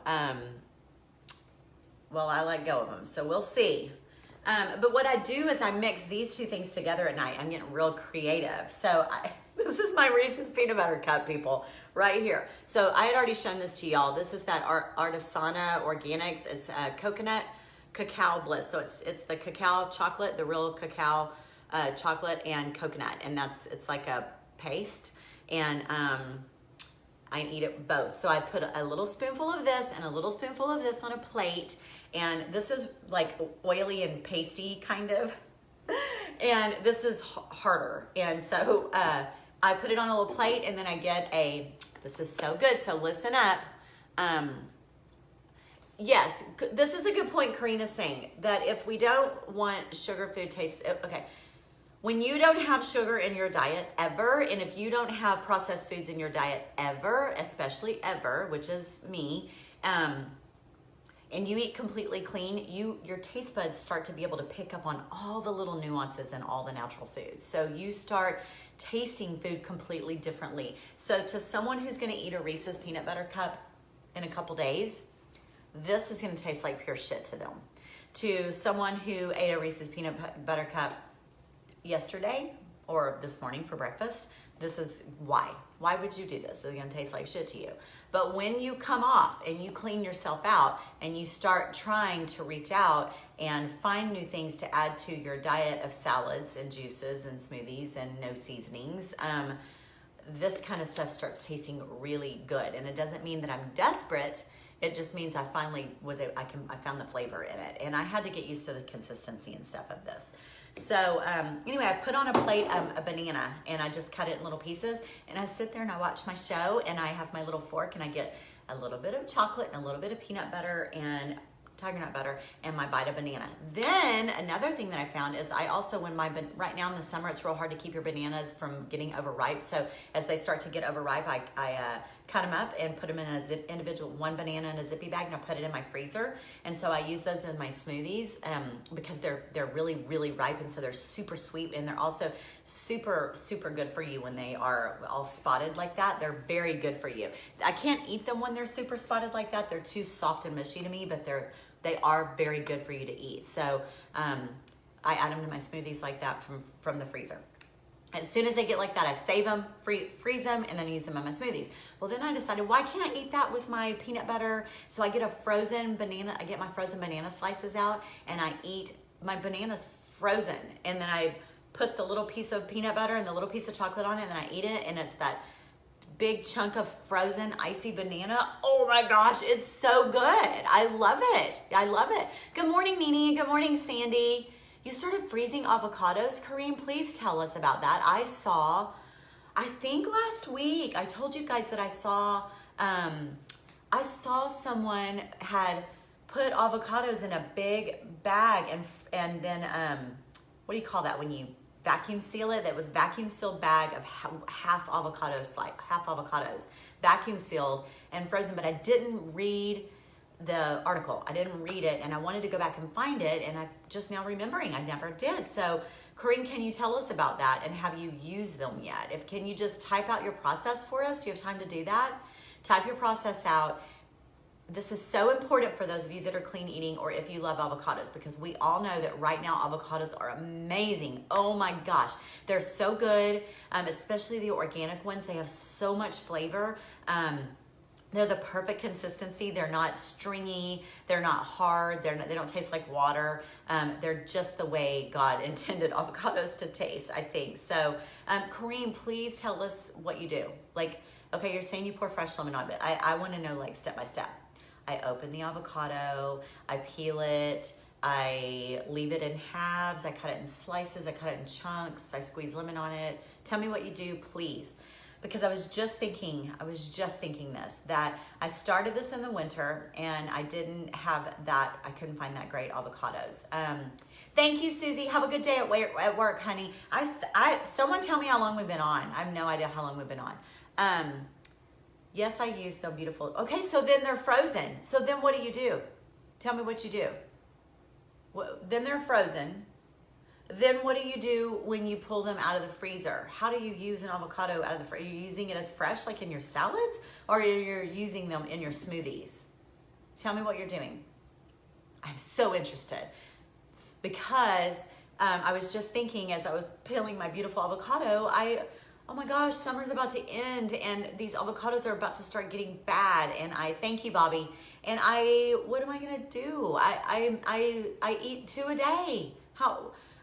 Well, I let go of them, so we'll see. But what I do is I mix these two things together at night. I'm getting real creative. So this is my Reese's Peanut Butter Cup, people, right here. So I had already shown this to y'all. This is that Artisana Organics. It's coconut cacao bliss. So it's the cacao chocolate, the real cacao chocolate and coconut. And it's like a paste. And I eat it both. So I put a little spoonful of this and a little spoonful of this on a plate. And this is like oily and pasty kind of. And this is harder. And so I put it on a little plate, and then I get this is so good, so listen up. Yes, this is a good point Karina's saying, that if we don't want sugar food taste, okay, when you don't have sugar in your diet ever, and if you don't have processed foods in your diet ever, especially ever, which is me, and you eat completely clean, your taste buds start to be able to pick up on all the little nuances in all the natural foods. So you start tasting food completely differently. So to someone who's gonna eat a Reese's Peanut Butter Cup in a couple days, this is gonna taste like pure shit to them. To someone who ate a Reese's Peanut Butter Cup yesterday or this morning for breakfast, this is why. Why would you do this? It's gonna taste like shit to you. But when you come off and you clean yourself out and you start trying to reach out and find new things to add to your diet of salads and juices and smoothies and no seasonings, this kind of stuff starts tasting really good. And it doesn't mean that I'm desperate. It just means I finally I found the flavor in it. And I had to get used to the consistency and stuff of this. So anyway, I put on a plate a banana, and I just cut it in little pieces, and I sit there and I watch my show, and I have my little fork, and I get a little bit of chocolate and a little bit of peanut butter and tiger nut butter and my bite of banana. Then another thing that I found is I also, right now in the summer, it's real hard to keep your bananas from getting overripe. So as they start to get overripe, I cut them up and put them in a individual, one banana in a zippy bag, and I put it in my freezer. And so I use those in my smoothies because they're really, really ripe, and so they're super sweet, and they're also super, super good for you when they are all spotted like that. They're very good for you. I can't eat them when they're super spotted like that. They're too soft and mushy to me, but they are very good for you to eat. So I add them to my smoothies like that from the freezer. As soon as they get like that, I save them, freeze them, and then use them in my smoothies. Well, then I decided, why can't I eat that with my peanut butter? So I get a frozen banana, I get my frozen banana slices out, and I eat my bananas frozen. And then I put the little piece of peanut butter and the little piece of chocolate on it, and then I eat it, and it's that big chunk of frozen icy banana. Oh my gosh, it's so good. I love it. I love it. Good morning, Nini. Good morning, Sandy. You started freezing avocados, Kareem. Please tell us about that. I think last week, I told you guys that I saw someone had put avocados in a big bag and then, what do you call that when you vacuum seal it? That was vacuum sealed bag of half avocados, vacuum sealed and frozen, but I didn't read the article. I didn't read it, and I wanted to go back and find it, and I'm just now remembering I never did. So Corinne, can you tell us about that, and have you used them yet? Can you just type out your process for us? Do you have time to do that? Type your process out. this is so important for those of you that are clean eating or if you love avocados, because we all know that right now avocados are amazing. Oh my gosh, they're so good, especially the organic ones. They have so much flavor. They're the perfect consistency. They're not stringy. They're not hard. They don't taste like water. They're just the way God intended avocados to taste, I think. So, Kareem, please tell us what you do. Like, okay, you're saying you pour fresh lemon on it. I want to know like step by step. I open the avocado. I peel it. I leave it in halves. I cut it in slices. I cut it in chunks. I squeeze lemon on it. Tell me what you do, please. Because I was just thinking this, that I started this in the winter and I didn't have that, I couldn't find that great avocados. Thank you, Susie. Have a good day at work, honey. Someone tell me how long we've been on. I have no idea how long we've been on. Yes, I use the beautiful. Okay, so then they're frozen. So then what do? Tell me what you do. Then they're frozen. Then what do you do when you pull them out of the freezer? How do you use an avocado out of the freezer? Are you using it as fresh, like in your salads, or you're using them in your smoothies? Tell me what you're doing. I'm so interested because I was just thinking as I was peeling my beautiful avocado, oh my gosh, summer's about to end and these avocados are about to start getting bad. And thank you, Bobby. And what am I gonna do? I eat 2 a day.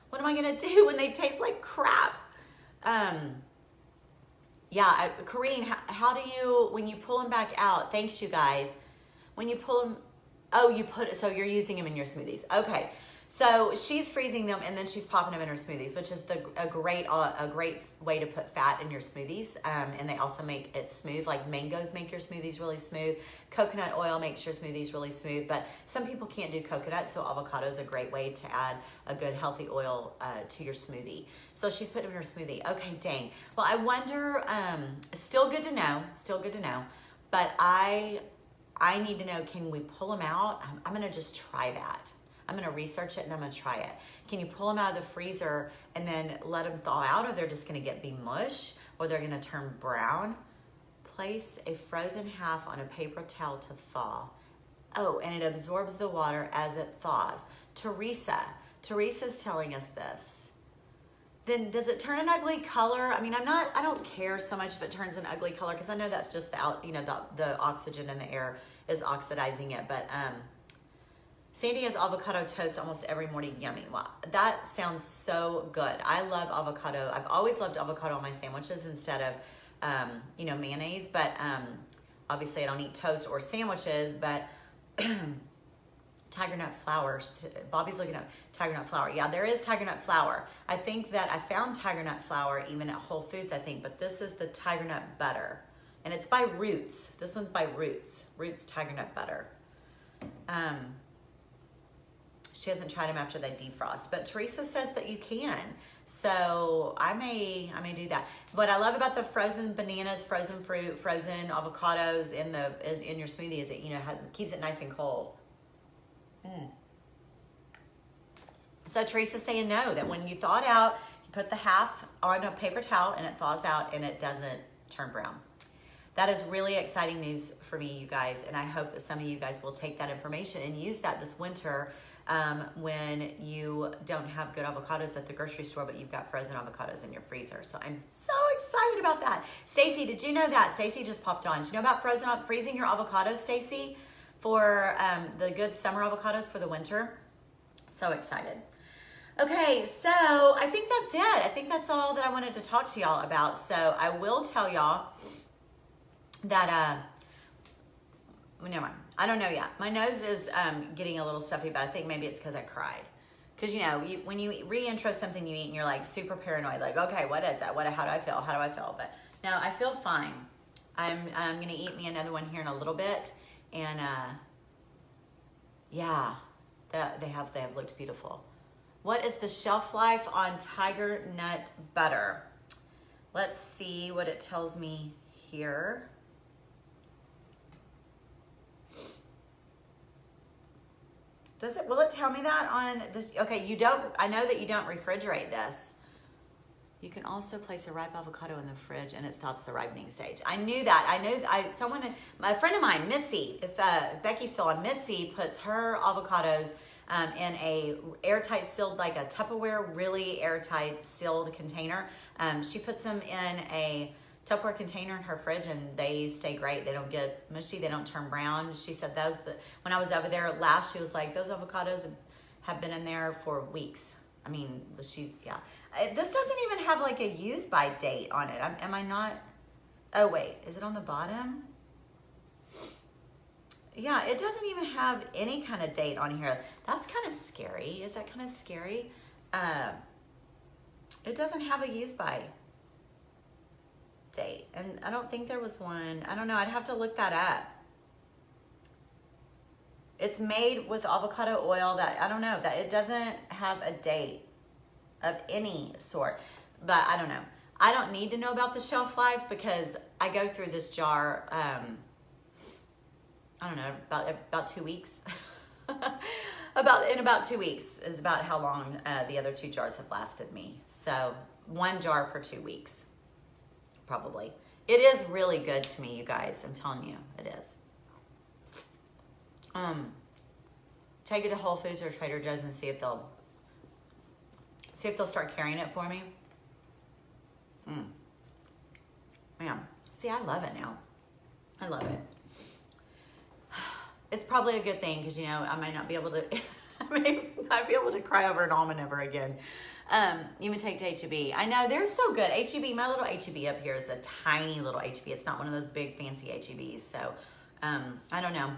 What am I gonna do when they taste like crap? Yeah, Corrine, how do you, when you pull them back out, thanks you guys. When you pull them, so you're using them in your smoothies. Okay, so she's freezing them and then she's popping them in her smoothies, which is a great way to put fat in your smoothies. And they also make it smooth, like mangoes make your smoothies really smooth. Coconut oil makes your smoothies really smooth, but some people can't do coconut, so avocado is a great way to add a good healthy oil to your smoothie. So she's putting them in her smoothie. Okay, dang. Well, I wonder, still good to know, but I need to know, can we pull them out? I'm gonna just try that. I'm gonna research it and I'm gonna try it. Can you pull them out of the freezer and then let them thaw out, or they're just gonna be mush, or they're gonna turn brown? Place a frozen half on a paper towel to thaw. Oh, and it absorbs the water as it thaws. Teresa's telling us this. Then does it turn an ugly color? I mean, I don't care so much if it turns an ugly color, because I know that's just the oxygen in the air is oxidizing it, but Sandy has avocado toast almost every morning. Yummy. Wow, that sounds so good. I love avocado. I've always loved avocado on my sandwiches instead of, mayonnaise. But obviously I don't eat toast or sandwiches, but tiger nut flour. Bobby's looking up tiger nut flour. Yeah, there is tiger nut flour. I think that I found tiger nut flour even at Whole Foods, I think, but this is the tiger nut butter. And it's by Roots. This one's by Roots. Roots tiger nut butter. She hasn't tried them after they defrost, but Teresa says that you can. So I may do that. What I love about the frozen bananas, frozen fruit, frozen avocados in your smoothie is it keeps it nice and cold. So Teresa's saying no, that when you thaw it out, you put the half on a paper towel and it thaws out and it doesn't turn brown. That is really exciting news for me, you guys, and I hope that some of you guys will take that information and use that this winter when you don't have good avocados at the grocery store, but you've got frozen avocados in your freezer. So I'm so excited about that. Stacy, did you know that? Stacy just popped on. Did you know about freezing your avocados, Stacy, for the good summer avocados for the winter? So excited. Okay, so I think that's it. I think that's all that I wanted to talk to y'all about. So I will tell y'all that, never mind. I don't know yet. My nose is getting a little stuffy, but I think maybe it's because I cried. Because, when you reintro something you eat and you're like super paranoid, like, okay, what is that? How do I feel? How do I feel? But no, I feel fine. I'm going to eat me another one here in a little bit. And yeah, they have looked beautiful. What is the shelf life on tiger nut butter? Let's see what it tells me here. Will it tell me that on this? Okay, I know that you don't refrigerate this. You can also place a ripe avocado in the fridge and it stops the ripening stage. I knew that. A friend of mine, Mitzi, if Becky's still on, Mitzi puts her avocados in a airtight sealed, like a Tupperware, really airtight sealed container. She puts them in a Tupperware container in her fridge and they stay great. They don't get mushy. They don't turn brown. She said when I was over there last, she was like, those avocados have been in there for weeks. I mean, yeah. This doesn't even have like a use by date on it. Am I not? Oh wait, is it on the bottom? Yeah, it doesn't even have any kind of date on here. That's kind of scary. Is that kind of scary? It doesn't have a use by date. And I don't think there was one. I don't know. I'd have to look that up. It's made with avocado oil that, I don't know, that it doesn't have a date of any sort. But I don't know. I don't need to know about the shelf life because I go through this jar, I don't know, about 2 weeks. In about 2 weeks is about how long the other 2 jars have lasted me. So 1 jar per 2 weeks, probably. It is really good to me, you guys. I'm telling you, it is. Take it to Whole Foods or Trader Joe's and see if they'll start carrying it for me. Man, see, I love it now. I love it. It's probably a good thing because, you know, I might not be able to, I may not be able to cry over an almond ever again. Even take to HEB. I know, they're so good. HEB, my little HEB up here is a tiny little HEB. It's not one of those big fancy HEBs. So, I don't know.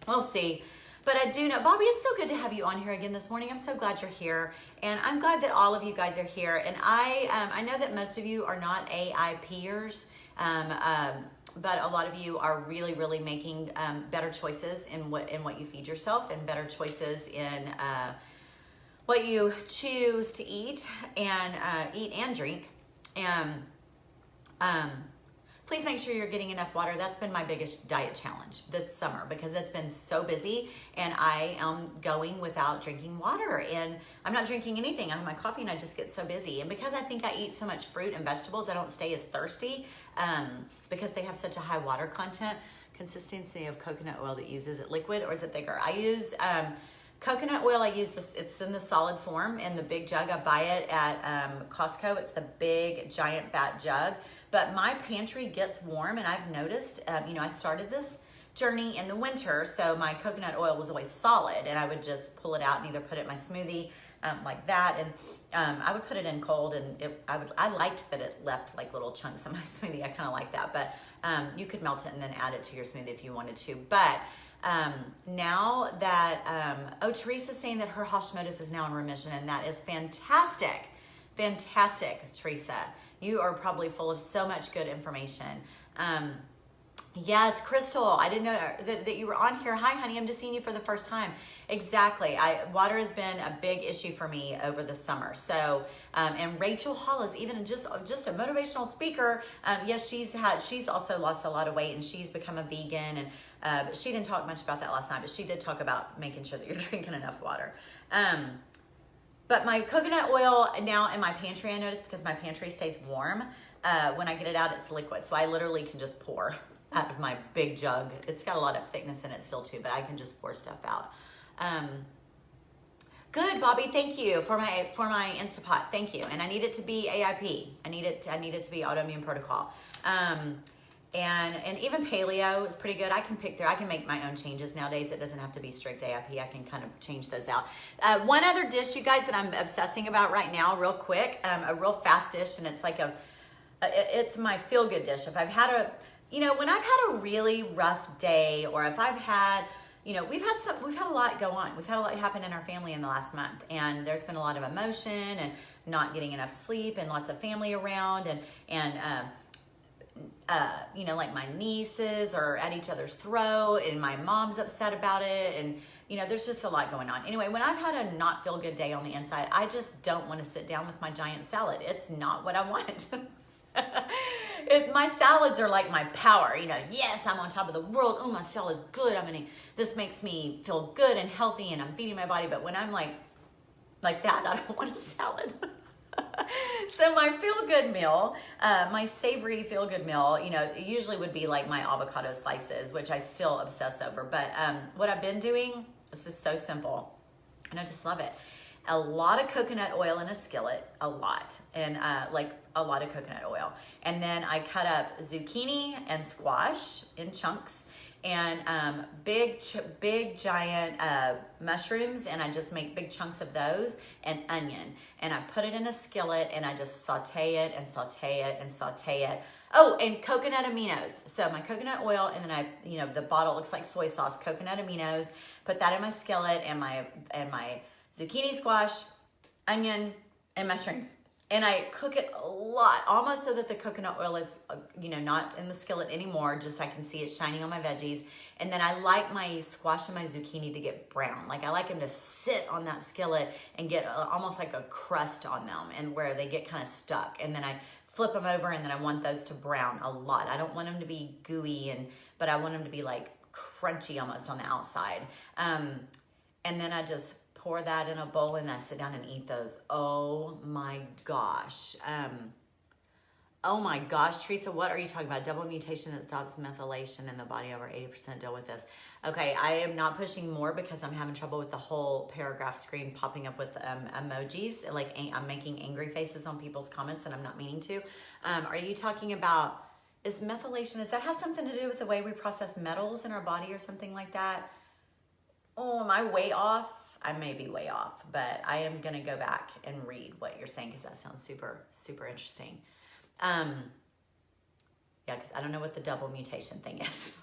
We'll see. But I do know, Bobby, it's so good to have you on here again this morning. I'm so glad you're here. And I'm glad that all of you guys are here. And I know that most of you are not AIPers, but a lot of you are really, really making better choices in what you feed yourself and better choices in what you choose to eat and drink. And please make sure you're getting enough water. That's been my biggest diet challenge this summer because it's been so busy and I am going without drinking water and I'm not drinking anything. I have my coffee and I just get so busy. And because I think I eat so much fruit and vegetables, I don't stay as thirsty because they have such a high water content. Consistency of coconut oil that uses it liquid or is it thicker? I use coconut oil. I use this, it's in the solid form in the big jug. I buy it at Costco. It's the big giant fat jug. But my pantry gets warm and I've noticed, you know, I started this journey in the winter, so my coconut oil was always solid and I would just pull it out and either put it in my smoothie like that. And I would put it in cold and I liked that it left like little chunks in my smoothie. I kind of like that, but you could melt it and then add it to your smoothie if you wanted to. But now that, Teresa's saying that her Hashimoto's is now in remission and that is fantastic. Fantastic, Teresa. You are probably full of so much good information. Yes, Crystal, I didn't know that you were on here. Hi, honey, I'm just seeing you for the first time. Exactly. Water has been a big issue for me over the summer. So, and Rachel Hollis, even just a motivational speaker. Yes, she's also lost a lot of weight and she's become a vegan. And but she didn't talk much about that last night, but she did talk about making sure that you're drinking enough water. But my coconut oil now in my pantry, I noticed because my pantry stays warm. When I get it out, it's liquid. So I literally can just pour out of my big jug. It's got a lot of thickness in it still too, but I can just pour stuff out. Good, Bobby, thank you for my Instapot. Thank you. And I need it to be AIP. I need it to be autoimmune protocol. And even paleo is pretty good. I can make my own changes nowadays. It doesn't have to be strict AIP. I can kind of change those out. One other dish, you guys, that I'm obsessing about right now, real quick, a real fast dish, and it's like it's my feel-good dish. If I've had when I've had a really rough day, or if I've had, we've had a lot go on. We've had a lot happen in our family in the last month, and there's been a lot of emotion and not getting enough sleep and lots of family around and like my nieces are at each other's throat and my mom's upset about it. And, there's just a lot going on. Anyway, when I've had a not feel good day on the inside, I just don't want to sit down with my giant salad. It's not what I want. My salads are like my power, yes, I'm on top of the world. Oh, my salad's good. This makes me feel good and healthy and I'm feeding my body. But when I'm like that, I don't want a salad. So my feel-good meal, my savory feel-good meal, you know, it usually would be like my avocado slices, which I still obsess over. But what I've been doing, this is so simple, and I just love it. A lot of coconut oil in a skillet, a lot, and like a lot of coconut oil. And then I cut up zucchini and squash in chunks, and big giant mushrooms, and I just make big chunks of those, and onion. And I put it in a skillet, and I just saute it and saute it and saute it. Oh, and coconut aminos. So my coconut oil, and then I, you know, the bottle looks like soy sauce, coconut aminos, put that in my skillet, and my zucchini, squash, onion, and mushrooms. And I cook it a lot, almost so that the coconut oil is, you know, not in the skillet anymore, just I can see it shining on my veggies. And then I like my squash and my zucchini to get brown. Like I like them to sit on that skillet and get almost like a crust on them, and where they get kind of stuck. And then I flip them over, and then I want those to brown a lot. I don't want them to be gooey, but I want them to be like crunchy almost on the outside. And then I just pour that in a bowl, and I sit down and eat those. Oh my gosh. Oh my gosh, Teresa, what are you talking about? Double mutation that stops methylation in the body, over 80% deal with this. Okay, I am not pushing more because I'm having trouble with the whole paragraph screen popping up with emojis. Like I'm making angry faces on people's comments, and I'm not meaning to. Are you talking about, is methylation, does that have something to do with the way we process metals in our body or something like that? Oh, am I way off? I may be way off, but I am going to go back and read what you're saying, because that sounds super, super interesting. Yeah, because I don't know what the double mutation thing is,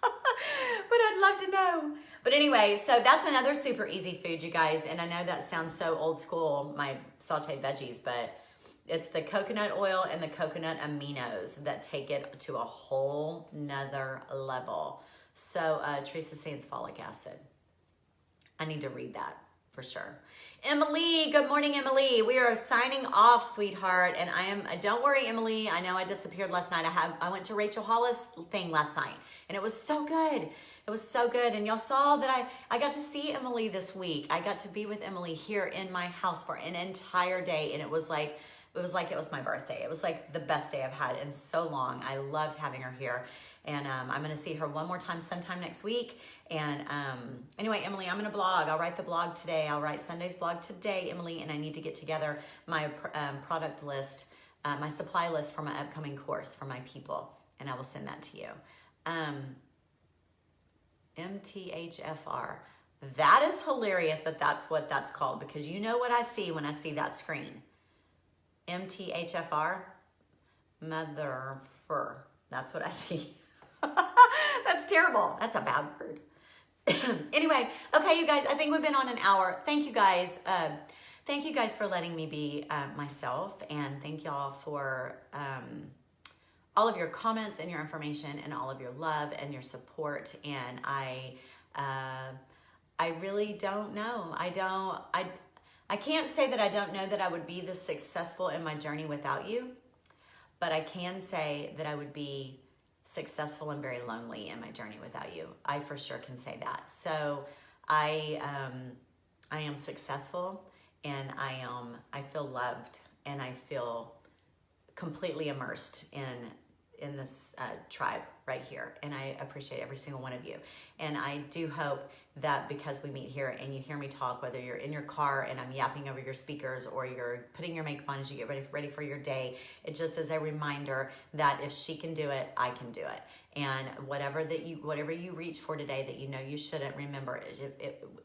but I'd love to know. But anyway, so that's another super easy food, you guys. And I know that sounds so old school, my sauteed veggies, but it's the coconut oil and the coconut aminos that take it to a whole nother level. So Teresa's saying it's folic acid. I need to read that for sure. Emily, good morning, Emily. We are signing off, sweetheart. And don't worry, Emily. I know I disappeared last night. I went to Rachel Hollis thing last night, and it was so good. It was so good. And y'all saw that I got to see Emily this week. I got to be with Emily here in my house for an entire day. And it was like it was my birthday. It was like the best day I've had in so long. I loved having her here. And I'm going to see her one more time sometime next week. And anyway, Emily, I'm going to blog. I'll write the blog today. I'll write Sunday's blog today, Emily. And I need to get together my product list, my supply list for my upcoming course for my people. And I will send that to you. MTHFR. That is hilarious that that's what that's called, because you know what I see when I see that screen. MTHFR. Mother fur. That's what I see. That's terrible. That's a bad word. Anyway, okay, you guys, I think we've been on an hour. Thank you guys. Thank you guys for letting me be myself, and thank y'all for all of your comments and your information and all of your love and your support. And I really don't know. I can't say that I don't know that I would be this successful in my journey without you, but I can say that I would be successful and very lonely in my journey without you. I for sure can say that. So I am successful, and I feel loved, and I feel completely immersed in this tribe right here. And I appreciate every single one of you. And I do hope that because we meet here and you hear me talk, whether you're in your car and I'm yapping over your speakers, or you're putting your makeup on as you get ready for your day, it just is a reminder that if she can do it, I can do it. And whatever you reach for today that you know you shouldn't, remember,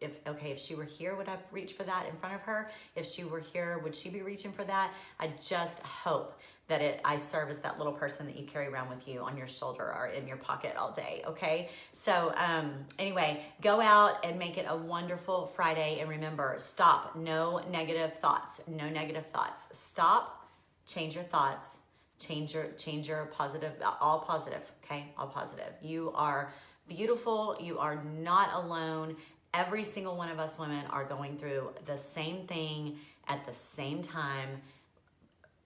if she were here, would I reach for that in front of her? If she were here, would she be reaching for that? I just hope that I serve as that little person that you carry around with you on your shoulder or in your pocket all day, okay? So anyway, go out and make it a wonderful Friday. And remember, stop. No negative thoughts. No negative thoughts. Stop. Change your thoughts. Change your positive, all positive, okay? All positive. You are beautiful. You are not alone. Every single one of us women are going through the same thing at the same time,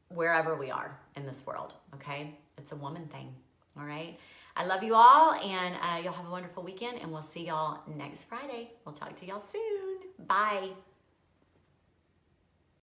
wherever we are in this world, okay? It's a woman thing, all right? I love you all, and y'all have a wonderful weekend, and we'll see y'all next Friday. We'll talk to y'all soon. Bye.